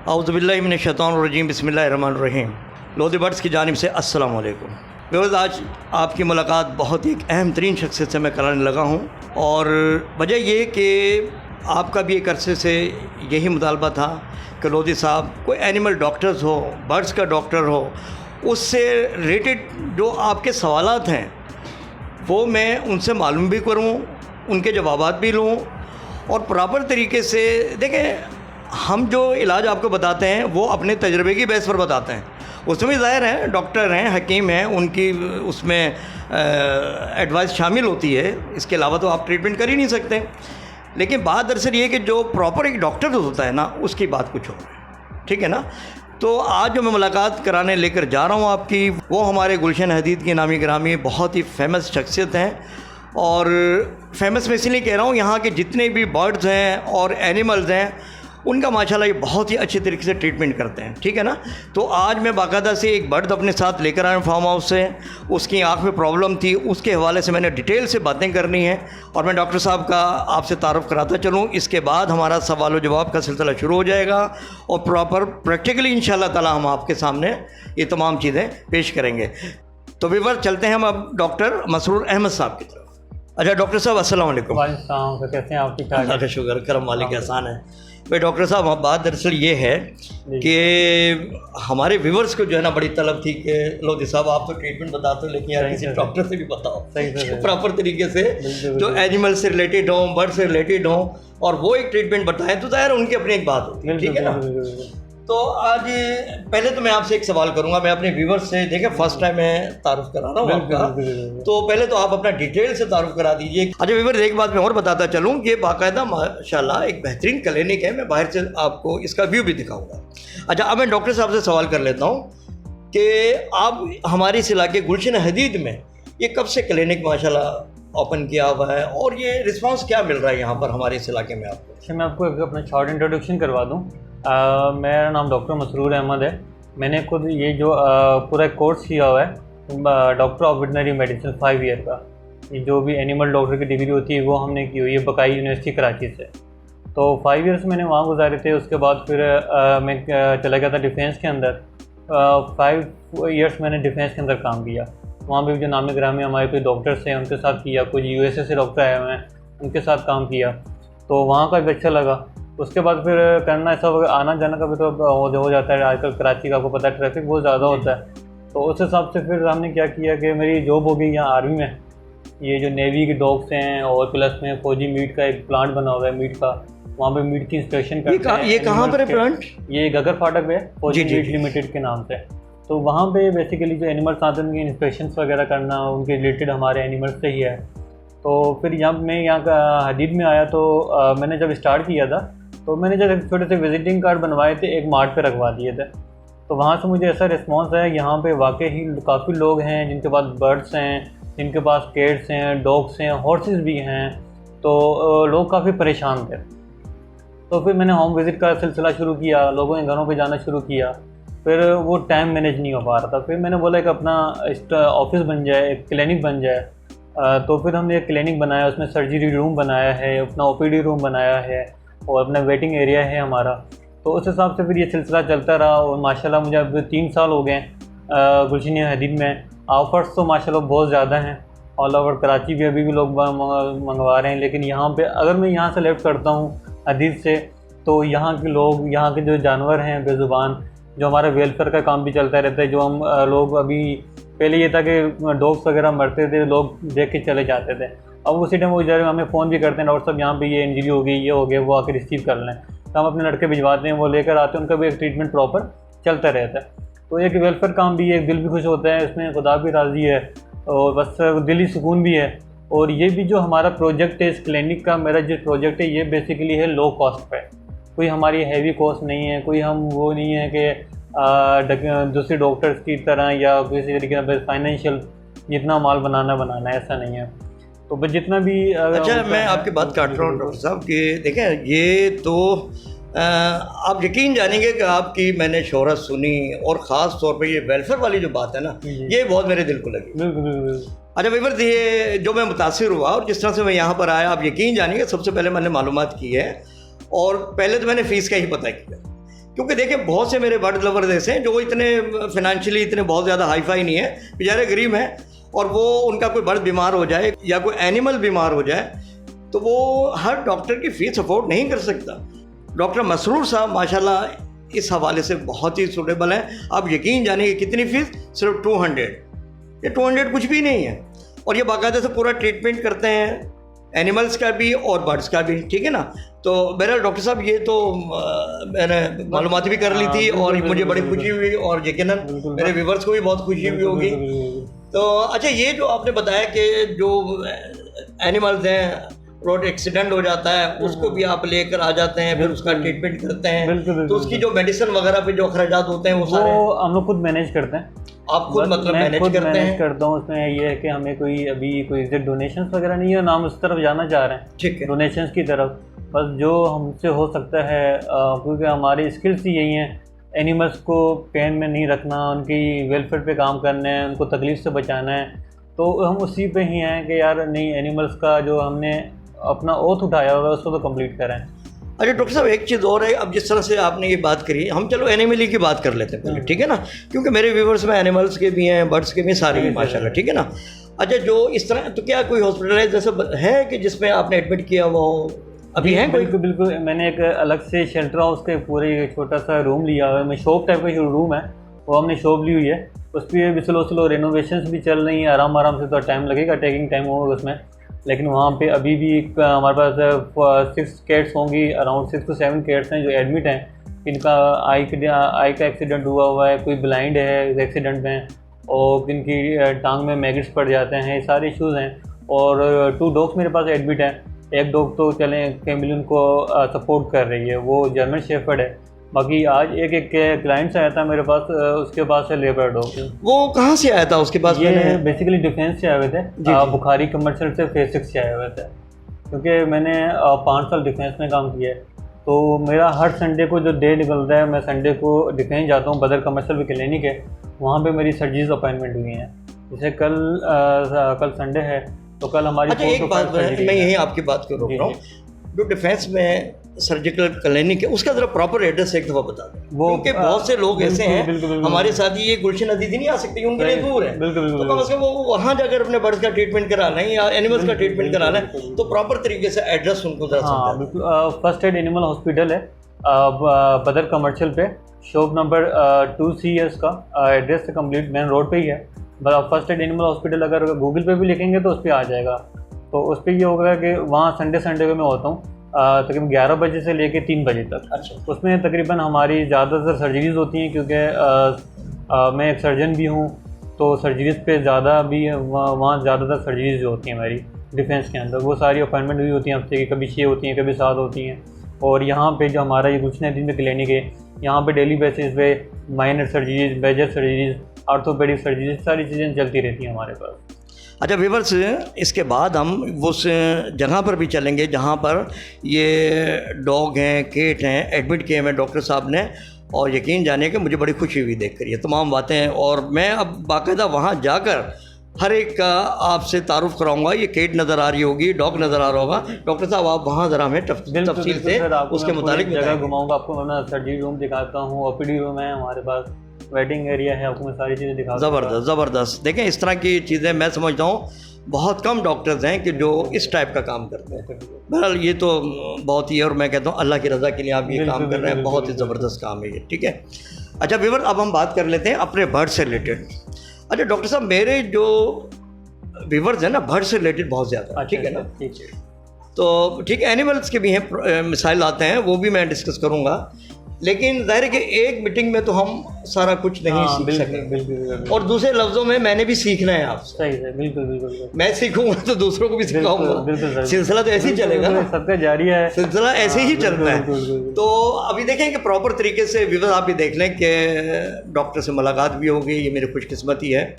औज़ुबिल्लाहि मिनश्शैतानिर्रजीम बिस्मिल्लाहिर्रहमानिर्रहीम। लोधी बर्ड्स की जानिब से अस्सलाम वालेकुम। व्यूअर्स, आज आपकी मुलाकात बहुत ही एक अहम तरीन शख्सियत से मैं कराने लगा हूँ और वजह ये कि आपका भी एक अरसे से यही मुतालबा था कि लोधी साहब कोई एनिमल डॉक्टर्स हो, बर्ड्स का डॉक्टर हो, उससे रिलेटेड जो आपके सवालात हैं वो मैं उनसे मालूम भी करूँ, उनके जवाबात भी लूँ और प्रॉपर तरीके से देखें। हम जो इलाज आपको बताते हैं वो अपने तजर्बे की बेस पर बताते हैं, उसमें भी ज़ाहिर है डॉक्टर हैं, हकीम हैं, उनकी उसमें एडवाइस शामिल होती है। इसके अलावा तो आप ट्रीटमेंट कर ही नहीं सकते। लेकिन बात दरअसल ये कि जो प्रॉपर एक डॉक्टर होता है ना, उसकी बात कुछ और है, ठीक है ना। तो आज जो मैं मुलाकात कराने लेकर जा रहा हूँ आपकी, वो हमारे गुलशन हदीद की नामी गिरामी बहुत ही फेमस शख्सियत हैं। और फेमस मैं इसलिए कह रहा हूँ, यहाँ के जितने भी बर्ड्स हैं और एनिमल्स हैं उनका माशाल्लाह ये बहुत ही अच्छे तरीके से ट्रीटमेंट करते हैं, ठीक है ना। तो आज मैं बाकायदा से एक बर्ड अपने साथ लेकर आया फार्म हाउस से। उसकी आंख में प्रॉब्लम थी, उसके हवाले से मैंने डिटेल से बातें करनी है और मैं डॉक्टर साहब का आपसे तारुफ़ कराता चलूँ। इसके बाद हमारा सवाल व जवाब का सिलसिला शुरू हो जाएगा और प्रॉपर प्रैक्टिकली इंशाअल्लाह ताला हम आपके सामने ये तमाम चीज़ें पेश करेंगे। तो व्यूअर्स, चलते हैं हम अब डॉक्टर मसरूर अहमद साहब की तरफ। अच्छा डॉक्टर साहब, अस्सलाम वालेकुम। वालेकुम, कैसे हैं आप? ठीक ठाक? अल्लाह का शुक्र, करम मालिक एहसान है। भाई डॉक्टर साहब, बात दरअसल ये है कि हमारे व्यूवर्स को जो है ना बड़ी तलब थी कि लोधी साहब आप तो ट्रीटमेंट बताते हो, लेकिन यार किसी डॉक्टर से भी बताओ प्रॉपर तरीके से जो एनिमल से रिलेटेड हो, बर्ड से रिलेटेड हो, और वो एक ट्रीटमेंट बताएं तो ज़ाहिर उनकी अपनी एक बात होती है, ठीक है ना। तो आज पहले तो मैं आपसे एक सवाल करूंगा, मैं अपने व्यूवर्स से, देखें फर्स्ट टाइम मैं तारुफ करा रहा हूँ आपका, तो पहले तो आप अपना डिटेल से तारुफ करा दीजिए। अच्छा व्यूवर्स, एक बात मैं और बताता चलूँ, ये बाकायदा माशाल्लाह एक बेहतरीन क्लिनिक है, मैं बाहर से आपको इसका व्यू भी दिखाऊंगा। अच्छा, अब मैं डॉक्टर साहब से सवाल कर लेता हूँ कि आप हमारे इस इलाके गुलशन हदीद में ये कब से क्लिनिक माशाल्लाह ओपन किया हुआ है और ये रिस्पॉन्स क्या मिल रहा है यहाँ पर हमारे इस इलाके में आपको? अच्छा, मैं आपको अपना शॉर्ट इंट्रोडक्शन करवा दूँ। मेरा नाम डॉक्टर मसरूर अहमद है। मैंने खुद ये जो पूरा कोर्स किया हुआ है doctor of veterinary medicine 5 year का, ये जो भी एनिमल डॉक्टर की डिग्री होती है वो हमने की हुई है बकाई यूनिवर्सिटी कराची से। तो 5 ईयर्स मैंने वहाँ गुजारे थे। उसके बाद फिर मैं चला गया था डिफेंस के अंदर। 5 ईयर्स मैंने डिफेंस के अंदर काम किया। वहाँ पर जो नामी ग्रामी हमारे कोई डॉक्टर्स हैं उनके साथ किया, कुछ USA से डॉक्टर आए हुए हैं उनके साथ काम किया, तो वहाँ का भी अच्छा लगा। उसके बाद फिर करना ऐसा आना जाना का भी तो हो जाता है। आजकल कराची का आपको पता है ट्रैफिक बहुत ज़्यादा होता है, तो उस हिसाब से फिर हमने क्या किया कि मेरी जॉब हो गई यहाँ आर्मी में। ये जो नेवी के डॉग्स हैं और प्लस में फौजी मीट का एक प्लांट बना हुआ है मीट का, वहाँ पे मीट की इंस्पेक्शन करते हैं। ये कहाँ पर है प्लांट? ये गगर फाटक है, फौजी मीट लिमिटेड के नाम से। तो वहाँ पे बेसिकली जो एनिमल्स आते हैं उनकी इंस्पेक्शन वगैरह करना, उनके रिलेटेड हमारे एनिमल्स से ही है। तो फिर मैं यहाँ का हदीद में आया तो मैंने जब स्टार्ट किया था तो मैंने जब छोटे से विजिटिंग कार्ड बनवाए थे, एक मार्ट पे रखवा दिए थे। तो वहाँ से मुझे ऐसा रिस्पांस है, यहाँ पे वाकई ही काफ़ी लोग हैं जिनके पास बर्ड्स हैं, जिनके पास कैट्स हैं, डॉग्स हैं, हॉर्सेस भी हैं। तो लोग काफ़ी परेशान थे। तो फिर मैंने होम विज़िट का सिलसिला शुरू किया, लोगों के घरों पे जाना शुरू किया। फिर वो टाइम मैनेज नहीं हो पा रहा था। फिर मैंने बोला कि अपना ऑफिस बन जाए, एक क्लिनिक बन जाए। तो फिर हमने एक क्लिनिक बनाया, उसमें सर्जरी रूम बनाया है, अपना OPD रूम बनाया है और अपना वेटिंग एरिया है हमारा। तो उस हिसाब से फिर ये सिलसिला चलता रहा और माशाल्लाह मुझे अब 3 साल हो गए गुलशन हदीद में। ऑफ़र्स तो माशाल्लाह बहुत ज़्यादा हैं, ऑल ओवर कराची भी अभी भी लोग मंगवा रहे हैं। लेकिन यहाँ पे अगर मैं यहाँ से लेफ्ट करता हूँ हदीद से, तो यहाँ के लोग, यहाँ के जो जानवर हैं बेज़ुबान, जो हमारा वेलफेयर का काम भी चलता रहता है। जो हम लोग अभी पहले ये था कि डॉग्स वगैरह मरते थे, लोग देख के चले जाते थे। अब उसी टाइम वो जब हमें फ़ोन भी करते हैं, डॉक्टर साहब यहाँ पे ये इंजरी हो गई, ये हो गया, वो आकर रिसीव कर लें। तो हम अपने लड़के भिजवाते हैं, वो लेकर आते हैं, उनका भी एक ट्रीटमेंट प्रॉपर चलता रहता है। तो एक वेलफेयर काम भी है, एक दिल भी खुश होता है, इसमें खुदा भी राज़ी है और बस दिली सुकून भी है। और ये भी जो हमारा प्रोजेक्ट है इस क्लिनिक का, मेरा जो प्रोजेक्ट है ये बेसिकली है लो कॉस्ट पर, कोई हमारी हैवी कॉस्ट नहीं है, कोई हम वो नहीं है कि दूसरे डॉक्टर्स की तरह या किसी तरीके से फाइनेंशियल जितना माल बनाना है, ऐसा नहीं है। तो बस जितना भी अच्छा, मैं आपकी बात काट रहा हूँ डॉक्टर साहब कि देखें, ये तो आप यकीन जानेंगे कि आपकी मैंने शोहरत सुनी और ख़ास तौर पे ये वेलफेयर वाली जो बात है ना, ये बहुत मेरे दिल को लगी। बिल्कुल। अच्छा व्यूअर्स, ये जो मैं मुतासिर हुआ और जिस तरह से मैं यहाँ पर आया, आप यकीन जानेंगे सबसे पहले मैंने मालूमात की है और पहले तो मैंने फ़ीस का ही पता किया क्योंकि देखिए बहुत से मेरे बर्ड लवर्स ऐसे हैं जो इतने फाइनेंशियली इतने बहुत ज़्यादा हाई फाई नहीं है, बेचारे गरीब हैं, और वो उनका कोई बर्ड बीमार हो जाए या कोई एनिमल बीमार हो जाए तो वो हर डॉक्टर की फ़ीस अफोर्ड नहीं कर सकता। डॉक्टर मसरूर साहब माशाल्लाह इस हवाले से बहुत ही सूटेबल हैं। आप यकीन जानिए कितनी फ़ीस, सिर्फ 200। ये 200 कुछ भी नहीं है, और ये बाकायदा से पूरा ट्रीटमेंट करते हैं, एनिमल्स का भी और बर्ड्स का भी, ठीक है ना। तो बहरहाल डॉक्टर साहब ये तो मैंने मालूमात भी कर ली थी और मुझे बड़ी खुशी हुई, और यकीनन मेरे व्यूवर्स को भी बहुत खुशी हुई होगी। तो अच्छा, ये जो आपने बताया कि जो एनिमल्स हैं रोड एक्सीडेंट हो जाता है उसको भी आप लेकर आ जाते हैं, फिर उसका ट्रीटमेंट करते हैं, तो उसकी जो मेडिसिन वगैरह पे जो अखराजात होते हैं वो सारे हम लोग खुद मैनेज करते हैं। आप खुद मतलब मैनेज करते हैं? करता हूँ। उसमें ये है कि हमें कोई डोनेशंस वगैरह नहीं है, ना हम उस तरफ जाना चाह रहे हैं, ठीक है, डोनेशंस की तरफ। बस जो हमसे हो सकता है, क्योंकि हमारी स्किल्स ही यही हैं, एनिमल्स को पेन में नहीं रखना, उनकी वेलफेयर पे काम करना है, उनको तकलीफ से बचाना है, तो हम उसी पे ही हैं कि यार नहीं, एनिमल्स का जो हमने अपना ओथ उठाया होगा उसको तो कंप्लीट करें। अच्छा डॉक्टर साहब, एक चीज़ और है, अब जिस तरह से आपने ये बात करी, हम चलो एनिमल की बात कर लेते हैं पहले, ठीक है ना, क्योंकि मेरे व्यूवर्स में एनिमल्स के भी हैं, बर्ड्स के भी, सारे हैं माशाल्लाह, ठीक है ना। अच्छा, जो इस तरह, तो क्या कोई हॉस्पिटलाइज जैसा है कि जिसमें आपने एडमिट किया वो अभी है? बिल्कुल, मैंने एक अलग से शेल्टर हाउस के पूरे छोटा सा रूम लिया हुआ है, मैं शॉप टाइप का रूम है वो हमने शॉप ली हुई है, उस पर भी स्लो रेनोवेशंस भी चल रही हैं, आराम से, तो टाइम लगेगा, टेकिंग टाइम होगा उसमें, लेकिन वहाँ पे अभी भी हमारे पास 6 कैट्स होंगी, अराउंड 6 to 7 कैट्स हैं जो एडमिट हैं, इनका आई का एक्सीडेंट हुआ है, कोई ब्लाइंड है एक्सीडेंट में, और जिनकी टांग में मैगेट्स पड़ जाते हैं, ये सारे इश्यूज़ हैं। और 2 डॉग्स मेरे पास एडमिट हैं, एक डॉग तो चलें फैमिली उनको सपोर्ट कर रही है, वो जर्मन शेफर्ड है। बाकी आज एक क्लाइंट से आया था मेरे पास, उसके पास से लेबर डॉग। वो कहाँ से आया था उसके पास? ये बेसिकली डिफेंस से आए हुए थे, बुखारी कमर्शियल से फेज 6 से आए हुए थे, क्योंकि मैंने 5 साल डिफेंस में काम किया है, तो मेरा हर संडे को जो डे निकलता है, मैं संडे को डिफेंस जाता हूँ, बदर कमर्शियल भी क्लिनिक है, वहाँ पे मेरी सर्जरीज अपॉइंटमेंट हुई हैं। जैसे कल संडे है, तो कल हमारी एक बात मैं यही आपकी बात को रोक रहा हूँ, जो डिफेंस में सर्जिकल क्लिनिक है उसका जरा प्रॉपर एड्रेस एक दफ़ा बता दें, क्योंकि बहुत से लोग ऐसे हैं हमारे साथ, ये गुलशन अदीदी नहीं आ सकती, उनके लिए दूर है, तो कम से कम वो वहाँ जाकर अपने बर्ड्स का ट्रीटमेंट करा लें या एनिमल्स का ट्रीटमेंट करा लें, तो प्रॉपर तरीके से एड्रेस उनको जरा समझा। बिल्कुल, फर्स्ट एड एनिमल हॉस्पिटल है बदर कमर्शियल पे, शॉप नंबर 2C है, इसका एड्रेस से कम्प्लीट मेन रोड पे ही है। फर्स्ट एड एनिमल हॉस्पिटल अगर गूगल पे भी लिखेंगे तो उस पर आ जाएगा, तो उस पर ये होगा कि वहाँ संडे को मैं होता हूँ तकरीबन 11 बजे से लेके 3 बजे तक। अच्छा, उसमें तकरीबन हमारी ज़्यादातर सर्जरीज़ होती हैं, क्योंकि मैं एक सर्जन भी हूँ, तो सर्जरीज़ पे ज़्यादा भी वहाँ ज़्यादातर सर्जरीज़ जो होती हैं हमारी डिफेंस के अंदर, वो सारी अपॉइंटमेंट भी होती हैं हफ्ते की, कभी 6 होती हैं, कभी 7 होती हैं। और यहाँ पे जो हमारा ये गुलशन अदीदी में क्लिनिक है, यहाँ पे डेली बेसिस पे minor surgeries, major surgeries, orthopaedic surgeries, सारी चीज़ें चलती रहती हैं हमारे पास। अच्छा व्यूअर्स, इसके बाद हम उस जगह पर भी चलेंगे जहाँ पर ये डॉग हैं, केट हैं, एडमिट किए हैं डॉक्टर साहब ने, और यकीन जाने कि मुझे बड़ी खुशी हुई देख कर ये तमाम बातें, और मैं अब बाकायदा वहाँ जाकर हर एक का आपसे तारुफ कराऊंगा। ये केट नज़र आ रही होगी, डॉग नज़र आ रहा होगा, डॉक्टर साहब आप वहाँ ज़रा हमें तफसील से उसके मुताबिक जगह घुमाऊँगा आपको, मैं सर्जरी रूम दिखाता हूँ, OPD रूम है हमारे पास, वेटिंग एरिया है, आपको मैं सारी चीज़ें दिखा। ज़बरदस्त। देखें इस तरह की चीज़ें मैं समझता हूँ बहुत कम डॉक्टर्स हैं कि जो इस टाइप का काम करते हैं। बहरहाल ये तो बहुत ही है, और मैं कहता हूँ अल्लाह की रज़ा के लिए आप ये काम कर रहे हैं, बहुत ही ज़बरदस्त काम है ये, ठीक है। अच्छा व्यूअर, अब हम बात कर लेते हैं अपने बर्ड से रिलेटेड। अच्छा डॉक्टर साहब, मेरे जो व्यूअर्स हैं ना, बर्ड से रिलेटेड बहुत ज़्यादा, ठीक है ना, तो ठीक है, एनिमल्स के भी हैं, मिसाइल आते हैं, वो भी मैं डिस्कस करूँगा, लेकिन ज़ाहिर है कि एक मीटिंग में तो हम सारा कुछ नहीं सीख सकेंगे, और दूसरे लफ्ज़ों में मैंने भी सीखना है आपसे। सही है, बिल्कुल। मैं सीखूंगा तो दूसरों को भी सिखाऊंगा, सिलसिला तो ऐसे ही चलेगा ना, सबका जारी है, सिलसिला ऐसे ही चलता है। तो अभी देखें कि प्रॉपर तरीके से व्यूअर्स आप भी देख लें कि डॉक्टर से मुलाकात भी होगी, ये मेरी खुशकिस्मती है,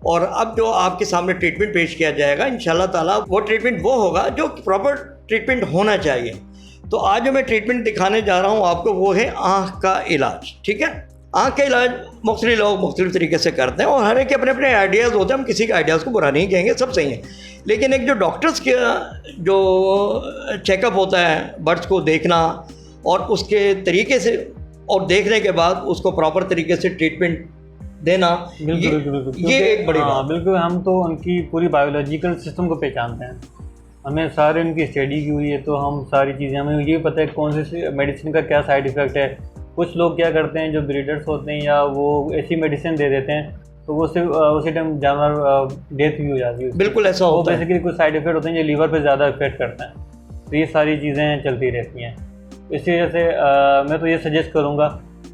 और अब जो आपके सामने ट्रीटमेंट पेश किया जाएगा इंशाल्लाह ताला, वो ट्रीटमेंट वो होगा जो प्रॉपर ट्रीटमेंट होना चाहिए। तो आज जो मैं ट्रीटमेंट दिखाने जा रहा हूँ आपको, वो है आँख का इलाज, ठीक है। आँख का इलाज मुख्तलिफ लोग मुख्तलिफ तरीके से करते हैं, और हर एक के अपने अपने आइडियाज़ होते हैं, हम किसी के आइडियाज़ को बुरा नहीं कहेंगे, सब सही है, लेकिन एक जो डॉक्टर्स के जो चेकअप होता है बर्ड्स को देखना और उसके तरीके से और देखने के बाद उसको प्रॉपर तरीके से ट्रीटमेंट देना, ये एक बड़ी बात। बिल्कुल, हम तो उनकी पूरी बायोलॉजिकल सिस्टम को पहचानते हैं, हमें सारे उनकी स्टडी की हुई है, तो हम सारी चीज़ें, हमें ये भी पता है कौन सी मेडिसिन का क्या साइड इफ़ेक्ट है। कुछ लोग क्या करते हैं, जो ब्रीडर्स होते हैं या वो ऐसी मेडिसिन दे देते हैं तो वो सिर्फ उसी टाइम जानवर डेथ भी हो जाती है। बिल्कुल ऐसा होता है। बेसिकली कुछ साइड इफेक्ट होते हैं जो लीवर पे ज़्यादा इफेक्ट करते हैं, तो ये सारी चीज़ें चलती रहती हैं। इसी वजह से मैं तो ये सजेस्ट करूँगा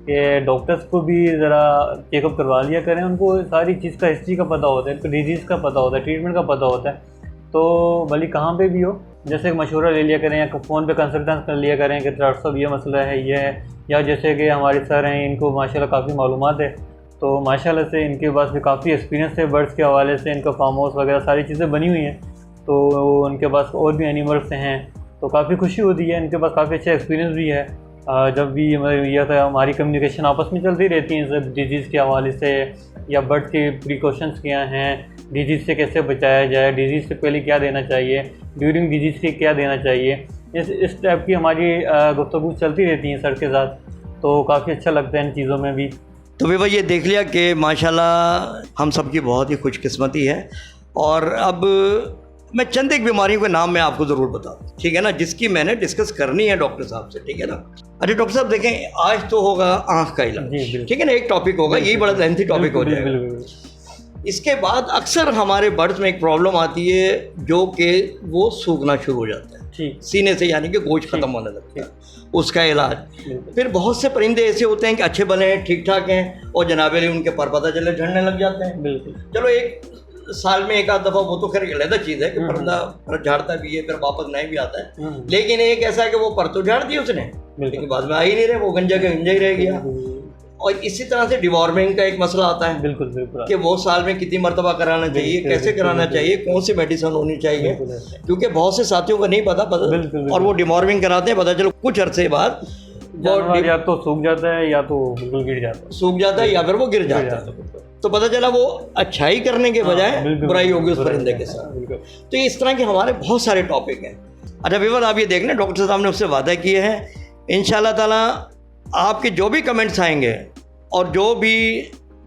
कि डॉक्टर्स को भी ज़रा चेकअप करवा लिया करें, उनको सारी चीज़ का हिस्ट्री का पता होता है, डिजीज़ का पता होता है, ट्रीटमेंट का पता होता है। तो भले कहाँ पे भी हो, जैसे मशवरा ले लिया करें या फ़ोन पे कंसल्टेंस कर लिया करें कि डॉक्टर साहब ये मसला है, ये है, या जैसे कि हमारे सर हैं, इनको माशाल्लाह काफ़ी मालूमात है, तो माशाल्लाह से इनके पास भी काफ़ी एक्सपीरियंस है बर्ड्स के हवाले से, इनका फार्म हाउस वगैरह सारी चीज़ें बनी हुई हैं, तो उनके पास और भी एनिमल्स हैं, तो काफ़ी खुशी होती है, इनके पास काफ़ी अच्छा एक्सपीरियंस भी है। जब भी यह था हमारी कम्युनिकेशन आपस में चलती रहती है सब डिजीज़ के हवाले से, या बर्ड के प्रिकॉशंस क्या हैं, डिजीज़ से कैसे बचाया जाए, डिजीज़ से पहले क्या देना चाहिए, ड्यूरिंग डिजीज़ के क्या देना चाहिए, इस टाइप की हमारी गुफ्तगू चलती रहती हैं सर के साथ, तो काफ़ी अच्छा लगता है इन चीज़ों में भी। तो विभा ये देख लिया कि माशाल्लाह हम सब की बहुत ही खुशकिस्मती है। और अब मैं चंद एक बीमारियों के नाम मैं आपको ज़रूर बता दूँ, ठीक है ना, जिसकी मैंने डिस्कस करनी है डॉक्टर साहब से, ठीक है ना। अच्छा डॉक्टर साहब देखें, आज तो होगा आँख का इलाज, ठीक है ना, एक टॉपिक होगा, यही बड़ा लेंथी टॉपिक हो जाएगा। इसके बाद अक्सर हमारे बर्ड्स में एक प्रॉब्लम आती है जो कि वो सूखना शुरू हो जाता है सीने से, यानी कि गोश्त खत्म होने लगता है, उसका इलाज। फिर बहुत से परिंदे ऐसे होते हैं कि अच्छे बने हैं, ठीक ठाक हैं, और जनाबे उनके पर पता चले झड़ने लग जाते हैं। बिल्कुल, चलो एक साल में एक आध दफ़ा वो तो खैर अलग चीज़ है कि परिंदा पर झाड़ता भी है, फिर वापस नहीं भी आता है, लेकिन एक ऐसा है कि वो पर तो झाड़ दी उसने, लेकिन बाद में आ ही नहीं रहे, वो गंजा के गंजा ही रह गया। और इसी तरह से डिवॉर्मिंग का एक मसला आता है, बिल्कुल बिल्कुल, कि वो साल में कितनी मरतबा कराना चाहिए, कैसे कराना चाहिए, कौन सी मेडिसिन होनी चाहिए, क्योंकि बहुत से साथियों को नहीं पता और वो डिवॉर्मिंग कराते हैं, पता चलो कुछ अरसे बाद या तो सूख जाता है या तो बिल्कुल गिर जाता है, सूख जाता है या फिर वो गिर जाता है, तो पता चला वो अच्छाई करने के बजाय बुराई होगी उस परिंदे के साथ। तो इस तरह के हमारे बहुत सारे टॉपिक हैं। अच्छा विवल, आप ये देख लें, डॉक्टर साहब ने उससे वादा किए हैं इंशाल्लाह ताला आपके जो भी कमेंट्स आएंगे और जो भी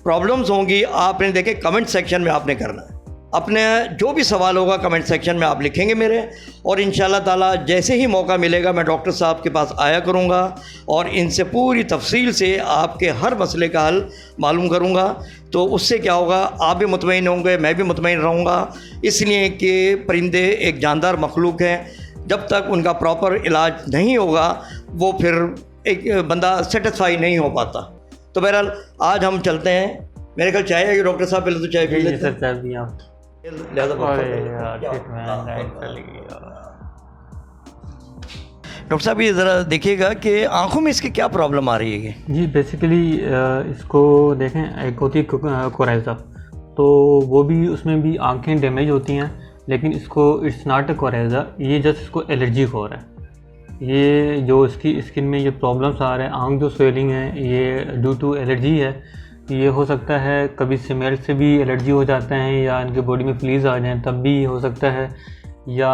प्रॉब्लम्स होंगी, आपने देखे कमेंट सेक्शन में आपने करना है, अपने जो भी सवाल होगा कमेंट सेक्शन में आप लिखेंगे मेरे, और इंशाल्लाह ताला जैसे ही मौका मिलेगा मैं डॉक्टर साहब के पास आया करूंगा और इनसे पूरी तफसील से आपके हर मसले का हल मालूम करूंगा। तो उससे क्या होगा, आप भी मुतमईन होंगे, मैं भी मुतमईन रहूँगा, इसलिए कि परिंदे एक जानदार मखलूक हैं, जब तक उनका प्रॉपर इलाज नहीं होगा वो फिर एक बंदा सेटिस्फाई नहीं हो पाता। तो बहरहाल आज हम चलते हैं, मेरे ख्याल चाय है डॉक्टर साहब, पहले तो चाय पी लेते हैं। डॉक्टर साहब ये ज़रा देखिएगा कि आंखों में इसकी क्या प्रॉब्लम आ रही है। जी बेसिकली इसको देखें, एक होती है कोराइजा, तो वो भी, उसमें भी आंखें डैमेज होती हैं, लेकिन इसको इट्स नॉट अ कोराइजा, ये जस्ट इसको एलर्जिक हो रहा है। ये जो इसकी स्किन में ये प्रॉब्लम्स आ रहे हैं, आंख जो स्वेलिंग है, ये ड्यू टू एलर्जी है। ये हो सकता है कभी स्मेल से भी एलर्जी हो जाते हैं, या इनके बॉडी में फ्लीज आ जाएं तब भी हो सकता है, या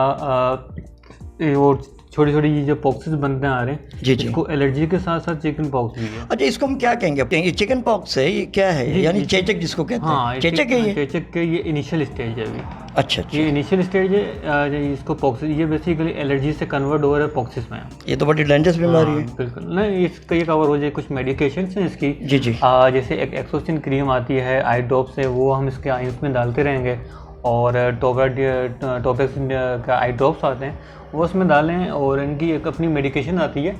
वो छोटी छोटी ये जो पॉक्सेस बनते आ रहे हैं, जी जी, इसको एलर्जी के साथ साथ चिकन पॉक्स भी है। अच्छा इसको हम क्या कहेंगे, ये चिकन पॉक्स है, ये क्या है, यानी चेचक जिसको कहते हैं? हाँ चेचक है, ये चेचक के ये इनिशियल स्टेज है अभी। अच्छा, ये इनिशियल स्टेज है, इसको पॉक्स, ये बेसिकली एलर्जी से कन्वर्ट हो रहा है पॉक्सिस में। ये तो बड़ी डेंजरस बीमारी है। बिल्कुल नहीं, इसका ये कवर हो जाए, कुछ मेडिकेशन हैं इसकी, जी जी, जैसे एक एक्सोसिन क्रीम आती है, आई ड्रॉप्स है, वो हम इसके आइस में डालते रहेंगे, और टोपेक्सिन का आई ड्रॉप्स आते हैं वो उसमें डालें, और इनकी एक अपनी मेडिकेशन आती है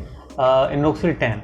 इनोक्सिल 10।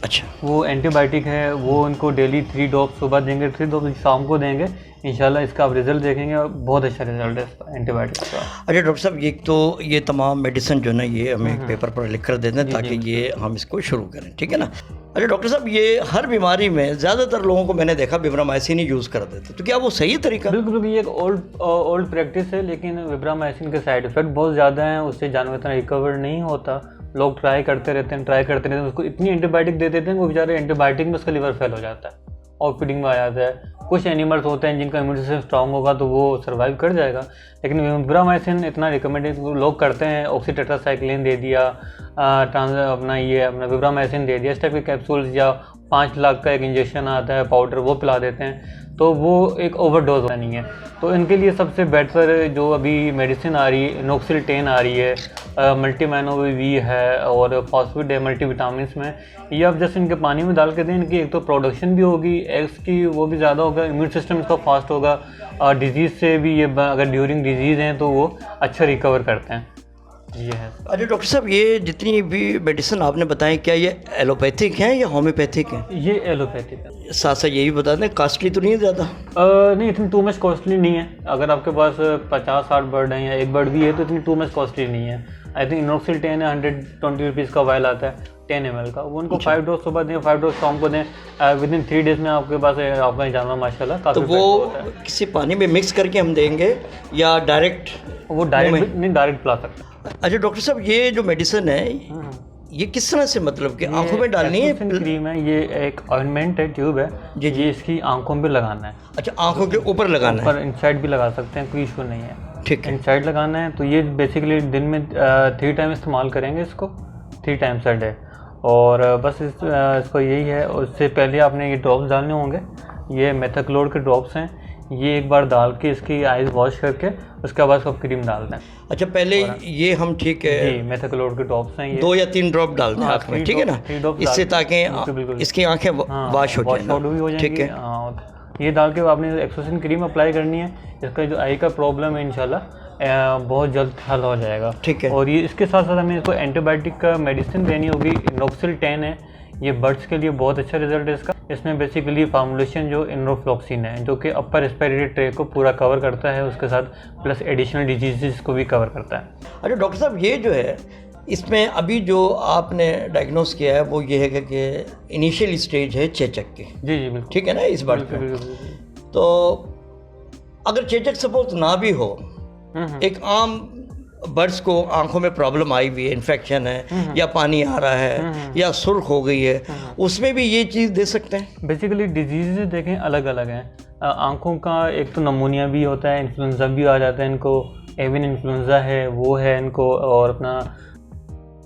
अच्छा, वो एंटीबायोटिक है, वो इनको डेली 3 ड्रॉप सुबह देंगे, 3 ड्रॉप शाम को देंगे, इंशाल्लाह इसका आप रिज़ल्ट देखेंगे, और बहुत अच्छा रिज़ल्ट है इसका एंटीबायोटिक का। अच्छा डॉक्टर साहब, ये तो ये तमाम मेडिसिन जो ना ये हमें एक पेपर पर लिख कर दे दें ताकि ये हम इसको शुरू करें, ठीक है ना। अच्छा डॉक्टर साहब, ये हर बीमारी में ज़्यादातर लोगों को मैंने देखा विब्रामाइसिन ही यूज़ कर देते, तो क्या वो सही तरीका? बिल्कुल, ये एक ओल्ड प्रैक्टिस है, लेकिन विब्रामाइसिन के साइड इफ़ेक्ट बहुत ज़्यादा हैं, उससे जानवर इतना रिकवर नहीं होता। लोग ट्राई करते रहते हैं, उसको इतनी एंटीबायोटिक दे देते हैं वो बेचारे एंटीबायोटिक में उसका लिवर फेल हो जाता है और फीडिंग में आ जाता है। कुछ एनिमल्स होते हैं जिनका इम्यून सिस्टम स्ट्रांग होगा तो वो सर्वाइव कर जाएगा, लेकिन विब्रामाइसिन इतना रिकमेंडेड लोग करते हैं, ऑक्सीटेट्रासाइक्लिन दे दिया, अपना ये अपना विब्रामाइसिन दे दिया, इस टाइप के कैप्सूल्स, या 5 लाख का एक इंजेक्शन आता है पाउडर, वो पिला देते हैं, तो वो एक ओवरडोज नहीं है। तो इनके लिए सबसे बेहतर जो अभी मेडिसिन आ रही है, इनोक्सिल 10 आ रही है, मल्टीमाइनो-वी है और फॉस्फेट है मल्टीविटामिन में। ये आप जैसे इनके पानी में डाल के दें, इनकी एक तो प्रोडक्शन भी होगी एग्स की, वो भी ज़्यादा होगा, इम्यून सिस्टम इसका फास्ट होगा, और डिजीज़ से भी ये अगर ड्यूरिंग डिजीज़ हैं तो वो अच्छा रिकवर करते हैं। ये है। अच्छा डॉक्टर साहब, ये जितनी भी मेडिसिन आपने बताई, क्या ये एलोपैथिक हैं या होम्योपैथिक हैं? ये एलोपैथिक है। साथ साथ यही बता दें, कॉस्टली तो नहीं है ज़्यादा? नहीं, इतनी टू मच कॉस्टली नहीं है। अगर आपके पास 50-60 बर्ड हैं या एक बर्ड भी है तो इतनी टू मच कॉस्टली नहीं है। आई थिंक इनोक्सिल 10 है, 120 रुपीज़ का वायल आता है 10 ml का। वो उनको 5 डोज सुबह दें, 5 डोज शाम को दें, विदिन 3 डेज़ में आपके पास आपका जानवर माशाल्लाह काफ़ी। तो वो किसी पानी में मिक्स करके हम देंगे या डायरेक्ट? वो डायरेक्ट नहीं, डायरेक्ट पिला सकते हैं। अच्छा डॉक्टर साहब, ये जो मेडिसिन है ये किस तरह से, मतलब कि आंखों में डालनी है? क्रीम है, ये एक ऑइंटमेंट है, ट्यूब है जी। ये इसकी आंखों पे लगाना है। अच्छा, आंखों के ऊपर लगाना है? ऊपर इनसाइड भी लगा सकते हैं, कोई इशू नहीं है। ठीक है, इनसाइड लगाना है। तो ये बेसिकली दिन में 3 टाइम इस्तेमाल करेंगे इसको, 3 टाइम्स अ डे। और बस इसको यही है। उससे पहले आपने ये ड्रॉप्स डालने होंगे, ये मेथाक्लोड के ड्रॉप्स हैं, ये एक बार डाल के इसकी आइज़ वॉश करके उसके बाद इसको क्रीम डाल दें। अच्छा, पहले ये हम, ठीक है, जी, मेथाक्लोड के ड्रॉप्स हैं ये, 2 या 3 ड्रॉप डाल दें आँख में, ठीक है ना, इससे ताकि इसकी आंखें वॉश हो जाए। ठीक है, ये डाल के आपने एक्सोसिन क्रीम अप्लाई करनी है। इसका जो आई का प्रॉब्लम है इंशाल्लाह बहुत जल्द हल हो जाएगा। ठीक है। और ये इसके साथ साथ हमें इसको एंटीबायोटिक का मेडिसिन देनी होगी। इनोक्सिल 10 है, ये बर्ड्स के लिए बहुत अच्छा रिजल्ट है इसका। इसमें बेसिकली फार्मूलेशन जो इनरोफ्लॉक्सिन है, जो कि अपर रेस्पिरेटरी ट्रैक्ट को पूरा कवर करता है, उसके साथ प्लस एडिशनल डिजीज़ को भी कवर करता है। अच्छा डॉक्टर साहब, ये जो है इसमें अभी जो आपने डायग्नोस किया है वो ये है कि इनिशियल स्टेज है चेचक की। जी जी बिल्कुल, ठीक है ना, इस बात पे। तो अगर चेचक सपोज ना भी हो, एक आम बर्ड्स को आंखों में प्रॉब्लम आई हुई है, इन्फेक्शन है या पानी आ रहा है या सुर्ख हो गई है, उसमें भी ये चीज़ दे सकते हैं? बेसिकली डिजीज़ देखें अलग अलग हैं। आंखों का एक तो नमूनिया भी होता है, इन्फ्लुएंजा भी आ जाता है इनको, एवियन इन्फ्लुएंजा है वो है इनको, और अपना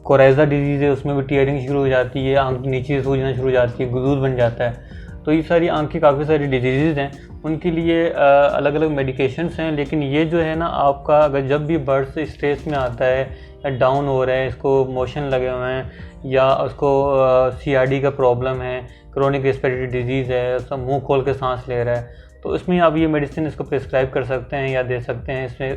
कोराइजा डिजीज़ है, उसमें भी टीयरिंग शुरू हो जाती है, आंख नीचे सूजना शुरू हो जाती है, गुदूद बन जाता है। तो ये सारी आंख की काफ़ी सारी डिजीज़ हैं, उनके लिए अलग अलग मेडिकेशंस हैं। लेकिन ये जो है ना, आपका अगर जब भी बर्ड्स स्ट्रेस में आता है या डाउन हो रहा है, इसको मोशन लगे हुए हैं, या उसको CRD का प्रॉब्लम है, क्रोनिक रेस्पिरेटरी डिजीज़ है, सब मुँह खोल के सांस ले रहा है, तो इसमें आप ये मेडिसिन इसको प्रिस्क्राइब कर सकते हैं या दे सकते हैं। इसमें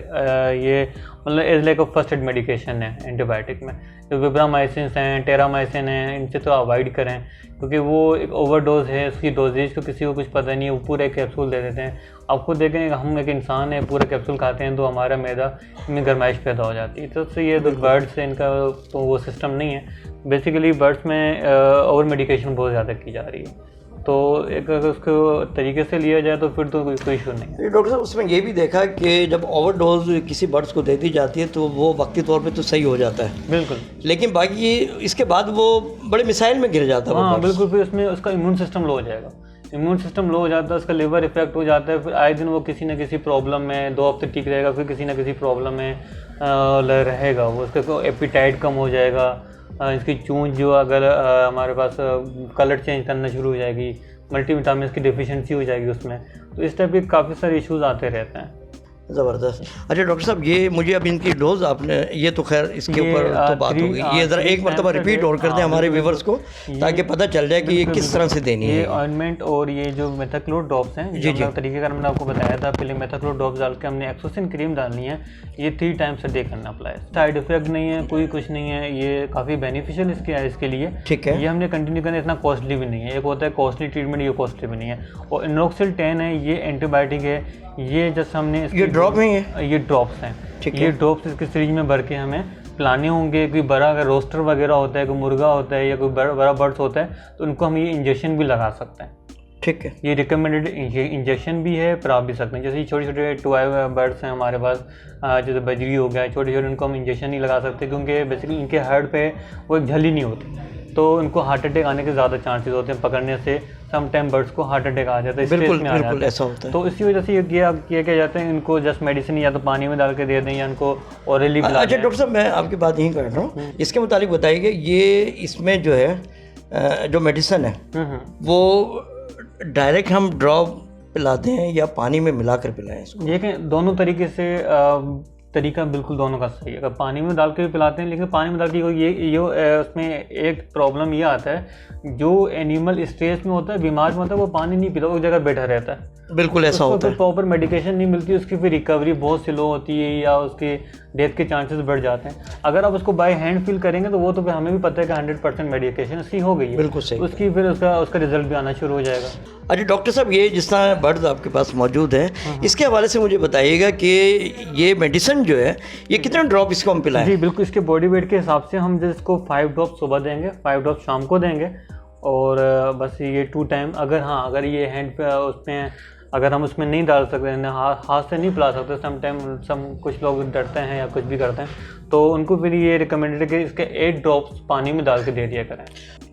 ये मतलब as like a first aid medication है एंटीबायोटिक में। जो विब्रामाइसिन हैं, टेरामाइसिन हैं, इनसे तो अवॉइड करें, क्योंकि वो एक ओवरडोज है, उसकी डोजेज को किसी को कुछ पता नहीं है, वो पूरे कैप्सूल दे देते हैं। आपको देखें, हम एक इंसान है, पूरा कैप्सूल खाते हैं तो हमारा मैदा में गर्माइश पैदा हो जाती है। तो उससे ये तो बर्ड्स से इनका तो वो सिस्टम नहीं है। बेसिकली बर्ड्स में ओवर मेडिकेशन बहुत ज़्यादा की जा रही है। तो एक अगर उसको तरीके से लिया जाए तो फिर तो कोई इशू नहीं है। डॉक्टर साहब, उसमें ये भी देखा कि जब ओवरडोज किसी बर्ड्स को दे दी जाती है तो वो वक्ती तौर पे तो सही हो जाता है, बिल्कुल, लेकिन बाकी इसके बाद वो बड़े मिसाइल में गिर जाता है। हाँ बिल्कुल, फिर उसमें उसका इम्यून सिस्टम लो हो जाएगा, इम्यून सिस्टम लो हो जाता है, उसका लिवर इफेक्ट हो जाता है, फिर आए दिन वो किसी न किसी प्रॉब्लम में 2 हफ्ते ठीक रहेगा, फिर किसी न किसी प्रॉब्लम में रहेगा वो, उसका एपिटाइट कम हो जाएगा, इसकी चूंच जो अगर हमारे पास कलर चेंज करना शुरू हो जाएगी, मल्टीविटामिन की डिफिशिएंसी हो जाएगी उसमें। तो इस टाइप के काफ़ी सारे इश्यूज आते रहते हैं। ज़बरदस्त। अच्छा डॉक्टर साहब, ये मुझे अब इनकी डोज आपने, ये तो खैर इसके ऊपर तो बात होगी, ये ज़रा एक मरतबा रिपीट और कर दें हमारे व्यूवर्स को, ताकि पता चल जाए कि ये किस तरह से देनी है। ये ऑइंटमेंट और ये जो मेथाक्लोड ड्रॉप्स हैं, जी तरीके का मैंने आपको बताया था पहले। मेथाक्लोड ड्रॉप्स डाल के हमने एक्सोसिन क्रीम डालनी है, ये 3 टाइम्स अ डे करना अप्लाई। साइड इफेक्ट नहीं है, कोई कुछ नहीं है, ये काफ़ी बेनिफिशियल इसके लिए। ठीक है, ये हमने कंटिन्यू करना, इतना कॉस्टली भी नहीं है। एक होता है कॉस्टली ट्रीटमेंट, ये कॉस्टली भी नहीं है। और इनोक्सिल 10 है, ये एंटीबायोटिक है, ये जैसे हमने ये ड्रॉप नहीं है, ये ड्रॉप्स हैं। ये ड्रॉप्स इसके सीरीज में भर के हमें पिलाने होंगे। कोई बड़ा अगर रोस्टर वगैरह होता है, कोई मुर्गा होता है या कोई बड़ा बर्ड्स होता है, तो उनको हम ये इंजेक्शन भी लगा सकते हैं। ठीक है, ये रिकमेंडेड इंजेक्शन भी है, पर आप भी सकते हैं। जैसे छोटे छोटे टॉय बर्ड्स हैं हमारे पास, जैसे बजरी हो गया, छोटे छोटे, उनको हम इंजेक्शन नहीं लगा सकते, क्योंकि बेसिकली इनके हेड पे वो एक झली नहीं होती, तो उनको हार्ट अटैक आने के ज़्यादा चांसेस होते हैं, पकड़ने से सम टाइम बर्ड्स को हार्ट अटैक आ जाता है, बिल्कुल में आ बिल्कुल जाता ऐसा होता है। तो इसी वजह से ये किया जाता है, इनको जस्ट मेडिसिन या तो पानी में डाल के दे दें या इनको ओरली पिला अच्छा दें। डॉक्टर साहब, मैं आपकी बात यही कर रहा हूँ, इसके मुताबिक बताइए ये इसमें जो है जो मेडिसिन है वो डायरेक्ट हम ड्रॉप पिलाते हैं या पानी में मिलाकर पिलाएं इसको? ये कि दोनों तरीके से तरीका बिल्कुल दोनों का सही है। अगर पानी में डाल के भी पिलाते हैं, लेकिन पानी में डाल के ये उसमें एक प्रॉब्लम ये आता है, जो एनिमल स्ट्रेस में होता है, बीमार में होता है, वो पानी नहीं पीता, वो एक जगह बैठा रहता है। बिल्कुल ऐसा होता है। प्रॉपर मेडिकेशन नहीं मिलती, उसकी फिर रिकवरी बहुत स्लो होती है या उसके डेथ के चांसेस बढ़ जाते हैं। अगर आप उसको बाय हैंड फील करेंगे तो वो तो फिर हमें भी पता है कि 100% मेडिकेशन उसकी हो गई है, बिल्कुल सही, उसकी फिर उसका रिजल्ट भी आना शुरू हो जाएगा। अच्छा डॉक्टर साहब, ये जिस तरह बर्ड्स आपके पास मौजूद है, इसके हवाले से मुझे बताइएगा कि ये मेडिसिन जो है ये कितने ड्रॉप इसको हम पिलाएं? जी बिल्कुल, इसके बॉडी वेट के हिसाब से हम जिसको 5 ड्रॉप सुबह देंगे, 5 ड्रॉप शाम को देंगे, और बस ये 2 टाइम। अगर ये हैंड पे उसमें अगर हम उसमें नहीं डाल सकते हैं, हाथ से नहीं पिला सकते, कुछ लोग डरते हैं या कुछ भी करते हैं, तो उनको फिर ये रिकमेंडेड है कि इसके 8 ड्रॉप्स पानी में डाल के दे दिया करें।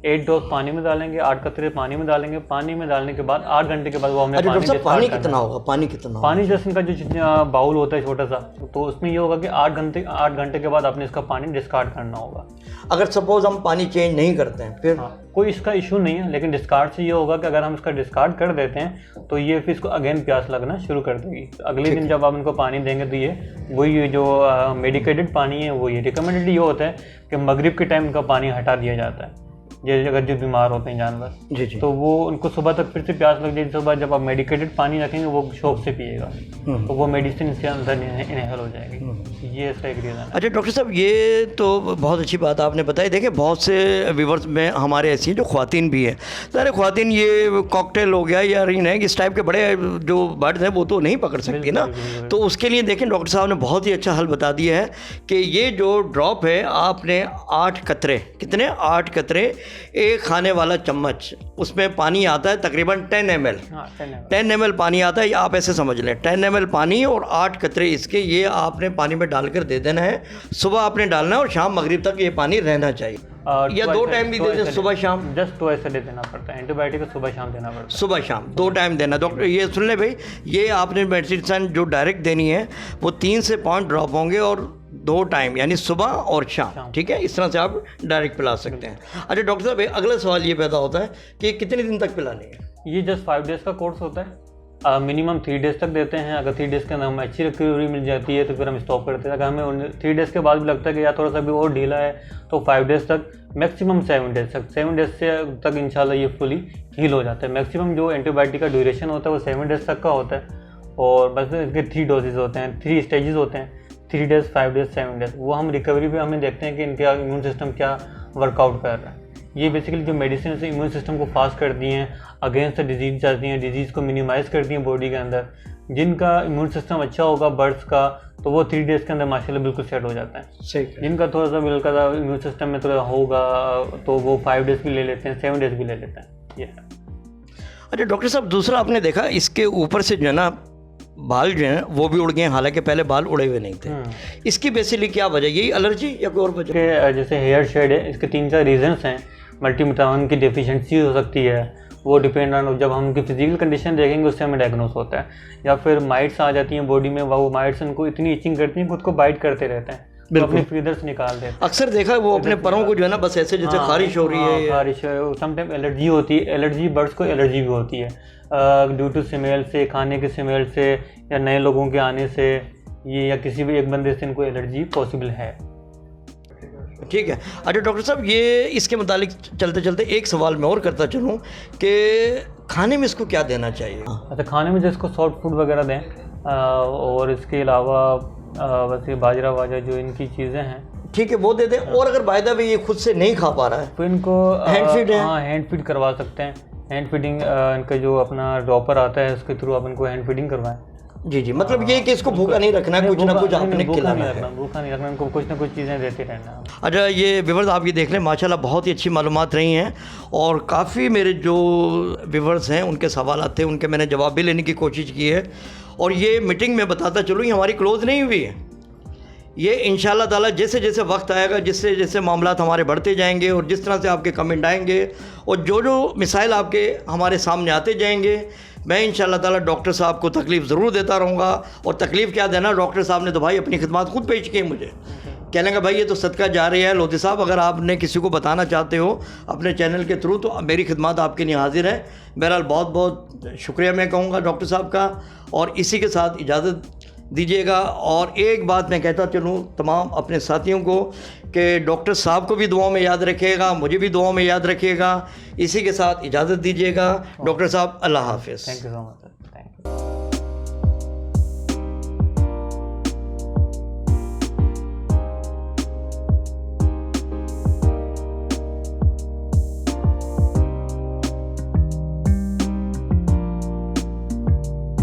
8 ड्रॉप्स पानी में डालेंगे, 8 कतरे पानी में डालेंगे। पानी में डालने के बाद 8 घंटे के बाद वो हमें पानी कितना होगा? पानी जैसे इनका जो बाउल होता है छोटा सा, तो उसमें ये होगा कि 8 घंटे के बाद आपने इसका पानी डिस्कार्ड करना होगा। अगर सपोज हम पानी चेंज नहीं करते हैं फिर? कोई इसका इशू नहीं है, लेकिन डिस्कार्ड से ये होगा कि अगर हम इसका डिस्कार्ड कर देते हैं तो ये फिर इसको अगेन प्यास लगना शुरू कर देगी। अगले दिन जब आप इनको पानी देंगे तो ये जो मेडिकेटेड पानी है वो ये रिकमेंडेड ये होता है कि मगरिब के टाइम इनका पानी हटा दिया जाता है। अगर जो बीमार होते हैं जानवर, जी जी, तो वो उनको सुबह तक फिर से प्यास लग जाएगी। सुबह जब आप मेडिकेटेड पानी रखेंगे वो शौक से पिएगा, तो वो मेडिसिन इसके अंदर इनहेल हो जाएगी। ये इसका एक रीज़न है। अच्छा डॉक्टर साहब, ये तो बहुत अच्छी बात आपने बताई। देखिए बहुत से व्यूवर्स में हमारे ऐसी हैं जो ख्वातीन भी है, सारे ख्वातीन ये कॉकटेल हो गया या रिन है, इस टाइप के बड़े जो बर्ड्स हैं वो तो नहीं पकड़ सकती ना, तो उसके लिए देखें डॉक्टर साहब ने बहुत ही अच्छा हल बता दिया है कि ये जो ड्रॉप है आपने 8 कतरे, कितने 8 कतरे, एक खाने वाला चम्मच, उसमें पानी आता है तकरीबन 10 ml, 10 ml पानी आता है, आप ऐसे समझ लें 10 ml पानी और 8 कतरे इसके, ये आपने पानी में डालकर दे देना है। सुबह आपने डालना है और शाम मगरिब तक ये पानी रहना चाहिए, या 2 टाइम भी दे दें, सुबह शाम? जस्ट 2 ऐसे देना पड़ता है, एंटीबायोटिक को सुबह शाम देना पड़ता है। सुबह शाम 2 टाइम देना। डॉक्टर ये सुन ले भाई, ये आपने मेडिसिन जो डायरेक्ट देनी है वो 3 से 5 ड्रॉप होंगे और 2 टाइम यानी सुबह और शाम, ठीक है? इस तरह से आप डायरेक्ट पिला सकते हैं। अच्छा डॉक्टर साहब, अगला सवाल ये पैदा होता है कि कितने दिन तक पिलानी है? ये जस्ट 5 डेज़ का कोर्स होता है, मिनिमम 3 डेज़ तक देते हैं। अगर 3 डेज़ के अंदर हमें अच्छी रिकवरी मिल जाती है तो फिर हम स्टॉप करते हैं। अगर हमें 3 डेज़ के बाद भी लगता है कि या थोड़ा सा भी और ढीला है तो 5 डेज़ तक, मैक्सिमम 7 डेज़ तक, 7 डेज़ से तक इंशाल्लाह ये फुली हील हो जाता है। मैक्सिमम जो एंटीबायोटिक का ड्यूरेशन होता है वो 7 डेज़ तक का होता है, और बस इसके 3 डोजेज़ होते हैं, 3 स्टेजेस होते हैं, 3 डेज़, 5 डेज़, 7 डेज़। वो हम रिकवरी पे हमें देखते हैं कि इनका इम्यून सिस्टम क्या वर्कआउट कर रहा है। ये बेसिकली जो मेडिसिन से इम्यून सिस्टम को फास्ट करती हैं, अगेंस्ट द डिजीज़ जाती हैं, डिजीज़ को मिनिमाइज़ करती हैं बॉडी के अंदर। जिनका इम्यून सिस्टम अच्छा होगा बर्ड्स का, तो वो 3 डेज़ के अंदर माशाल्लाह बिल्कुल सेट हो जाता है। सही। जिनका थोड़ा सा हल्का इम्यून सिस्टम में थोड़ा होगा तो वो 5 डेज़ भी ले लेते हैं, 7 डेज़ भी ले लेते हैं। ये है। अच्छा डॉक्टर साहब, दूसरा आपने देखा इसके ऊपर से जो है ना बाल जो हैं वो भी उड़ गए हैं, हालांकि पहले बाल उड़े हुए नहीं थे। इसकी बेसिकली क्या वजह, यही एलर्जी या कोई और वजह? जैसे हेयर शेड है, इसके 3-4 रीजंस हैं। मल्टीविटामिन की डेफिशिएंसी हो सकती है, वो डिपेंड ऑन जब हम उनकी फिजिकल कंडीशन देखेंगे उससे हमें डायग्नोस होता है। या फिर माइट्स आ जाती हैं बॉडी में, वो माइट्स उनको इतनी इचिंग करती हैं खुद को बाइट करते रहते हैं, तो अपने फीदर्स निकाल देते हैं। अक्सर देखा वो अपने परों को जो है ना बस ऐसे जैसे खारिश हो रही है, खारिश, समटाइम एलर्जी होती है। एलर्जी बर्ड्स को एलर्जी भी होती है ड्यू टू स्मेल से, खाने के स्मेल से, या नए लोगों के आने से, ये या किसी भी एक बंदे से इनको एलर्जी पॉसिबल है। ठीक है। अच्छा डॉक्टर साहब, ये इसके मुतालिक चलते चलते एक सवाल मैं और करता चलूँ कि खाने में इसको क्या देना चाहिए? अच्छा, खाने में जिसको सॉफ्ट फूड वगैरह दें, और इसके अलावा वैसे बाजरा वाजरा जो इनकी चीज़ें हैं, ठीक है, वो दे दें। और अगर बायदा भी ये खुद से नहीं खा पा रहा है तो इनको हैंड फीड है? हाँ, हैंड फीड करवा सकते हैं। हैंड फीडिंग इनका जो अपना ड्रॉपर आता है उसके थ्रू आप इनको हैंड फीडिंग करवाएं। जी जी, मतलब ये कि इसको भूखा नहीं रखना है, कुछ ना कुछ आपने खिलाना है। भूखा नहीं रखना, इनको कुछ ना कुछ चीज़ें देते रहना। अच्छा, ये व्यूवर्स आप ये देख लें, माशाल्लाह बहुत ही अच्छी मालूमात रही हैं, और काफ़ी मेरे जो व्यूवर्स हैं उनके सवाल थे, उनके मैंने जवाब भी लेने की कोशिश की है। और ये मीटिंग में बताता चलूँ, ये हमारी क्लोज़ नहीं हुई है, ये इंशाल्लाह ताला जैसे जैसे वक्त आएगा, जिससे जैसे मामलात हमारे बढ़ते जाएंगे और जिस तरह से आपके कमेंट आएंगे और जो जो मिसाइल आपके हमारे सामने आते जाएंगे, मैं इंशाल्लाह ताला डॉक्टर साहब को तकलीफ़ ज़रूर देता रहूँगा। और तकलीफ़ क्या देना, डॉक्टर साहब ने तो भाई अपनी खिदमत खुद पेश की मुझे, कह लेंगे भाई ये तो सदका जा रही है। लोधी साहब, अगर आपने किसी को बताना चाहते हो अपने चैनल के थ्रू तो मेरी खिदमत आपके लिए हाजिर है। बहरहाल बहुत बहुत शुक्रिया मैं कहूँगा डॉक्टर साहब का, और इसी के साथ इजाज़त दीजिएगा। और एक बात मैं कहता चलूँ तमाम अपने साथियों को कि डॉक्टर साहब को भी दुआओं में याद रखिएगा, मुझे भी दुआओं में याद रखिएगा। इसी के साथ इजाज़त दीजिएगा डॉक्टर साहब, अल्लाह हाफ़िज़। Thank you so much, thank you.